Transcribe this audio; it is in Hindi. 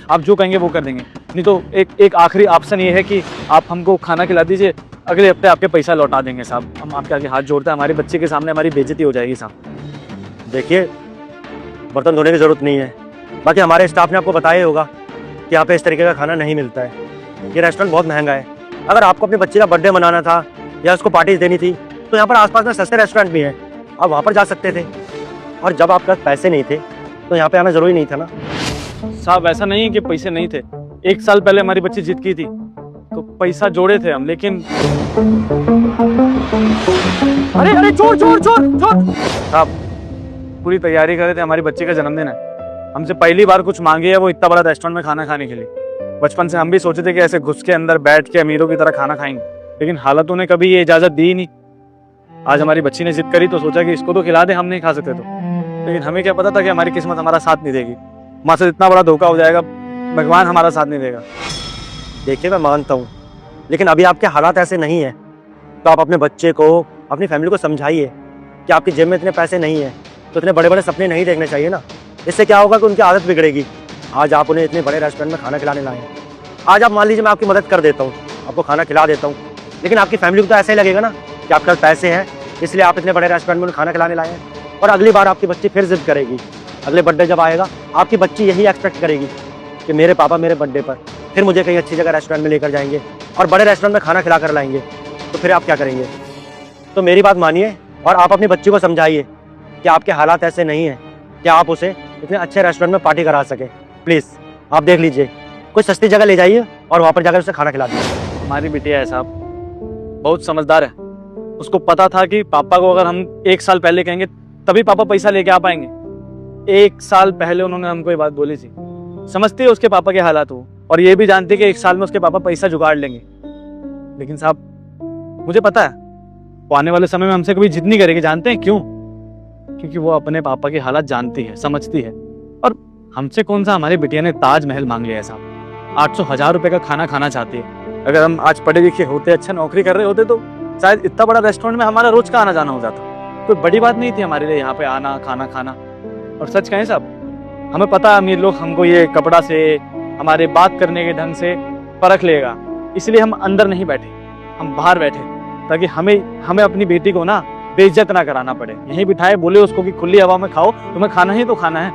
आप जो कहेंगे वो कर देंगे। नहीं तो एक आखिरी ऑप्शन ये है कि आप हमको खाना खिला दीजिए, अगले हफ्ते आपके पैसा लौटा देंगे साहब। हम आपके आगे हाथ जोड़ते हैं, हमारे बच्चे के सामने हमारी बेइज्जती हो जाएगी साहब। देखिए, बर्तन धोने की ज़रूरत नहीं है, बाकी हमारे स्टाफ ने आपको बताया ही होगा कि यहाँ पे इस तरीके का खाना नहीं मिलता है। ये रेस्टोरेंट बहुत महंगा है। अगर आपको अपने बच्चे का बर्थडे मनाना था या उसको पार्टीज देनी थी तो यहाँ पर आसपास में सस्ते रेस्टोरेंट भी हैं, आप वहाँ पर जा सकते थे। और जब आपके पास पैसे नहीं थे तो यहाँ पे आना ज़रूरी नहीं था ना। साहब ऐसा नहीं है कि पैसे नहीं थे, 1 साल पहले हमारी बच्ची जिद की थी तो पैसा जोड़े थे हम, लेकिन अरे अरे चोर चोर चोर चोर। साहब पूरी तैयारी कर रहे थे, हमारी बच्ची का जन्मदिन है, हमसे पहली बार कुछ मांगे है वो इतना बड़ा रेस्टोरेंट में खाना खाने के लिए। बचपन से हम भी सोचे थे कि ऐसे घुस के अंदर बैठ के अमीरों की तरह खाना खाएंगे, लेकिन हालातों ने कभी ये इजाजत दी नहीं। आज हमारी बच्ची ने जिद करी तो सोचा कि इसको तो खिला दे, हम नहीं खा सकते तो, लेकिन हमें क्या पता था कि हमारी किस्मत हमारा साथ नहीं देगी। माँ से इतना बड़ा धोखा हो जाएगा, भगवान हमारा साथ नहीं देगा। देखिए, मैं मानता हूँ, लेकिन अभी आपके हालात ऐसे नहीं है, तो आप अपने बच्चे को, अपनी फैमिली को समझाइए कि आपकी जेब में इतने पैसे नहीं है तो इतने बड़े बड़े सपने नहीं देखने चाहिए ना। इससे क्या होगा कि उनकी आदत बिगड़ेगी। आज आप उन्हें इतने बड़े रेस्टोरेंट में खाना खिलाने लाए हैं, आज आप मान लीजिए मैं आपकी मदद कर देता हूँ, आपको खाना खिला देता हूँ, लेकिन आपकी फैमिली को तो ऐसा ही लगेगा ना कि आपके पास पैसे हैं इसलिए आप इतने बड़े रेस्टोरेंट में उन्हें खाना खिलाने लाए हैं। और अगली बार आपकी बच्ची फिर जिद करेगी, अगले बर्थडे जब आएगा आपकी बच्ची यही एक्सपेक्ट करेगी कि मेरे पापा मेरे बर्थडे पर फिर मुझे कहीं अच्छी जगह रेस्टोरेंट में लेकर जाएंगे और बड़े रेस्टोरेंट में खाना खिला कर लाएंगे, तो फिर आप क्या करेंगे। तो मेरी बात मानिए और आप अपनी बच्ची को समझाइए कि आपके हालात ऐसे नहीं हैं कि आप उसे इतने अच्छे रेस्टोरेंट में पार्टी करा सके। प्लीज़ आप देख लीजिए, कोई सस्ती जगह ले जाइए और वहाँ पर जाकर उसे खाना खिला दीजिए। हमारी बिटिया है साहब, बहुत समझदार है, उसको पता था कि पापा को अगर हम 1 साल पहले कहेंगे तभी पापा पैसा लेके आ पाएंगे। 1 साल पहले उन्होंने हमको ये बात बोली थी। समझती है उसके पापा के हालात हो, और ये भी जानती है कि 1 साल में उसके पापा पैसा जुगाड़ लेंगे। लेकिन साहब मुझे पता है वो आने वाले समय में हमसे कभी जिद नहीं करेगी। जानते हैं क्यों? क्योंकि वो अपने पापा के हालात जानती है, समझती है। और हमसे कौन सा हमारी बिटिया ने ताजमहल मांग लिया है साहब, 800-1000 रुपए का खाना खाना चाहती है। अगर हम आज पढ़े लिखे होते, अच्छा नौकरी कर रहे होते तो शायद इतना बड़ा रेस्टोरेंट में हमारा रोज का आना जाना हो जाता। कोई बड़ी बात नहीं थी हमारे लिए यहाँ पे आना, खाना खाना। और सच कहें साहब, हमें पता है अमीर लोग हमको ये कपड़ा से, हमारे बात करने के ढंग से परख लेगा, इसलिए हम अंदर नहीं बैठे, हम बाहर बैठे, ताकि हमें अपनी बेटी को ना बेइज्जत ना कराना पड़े। यहीं बिठाए, बोले उसको कि खुली हवा में खाओ, तुम्हें खाना ही तो खाना है।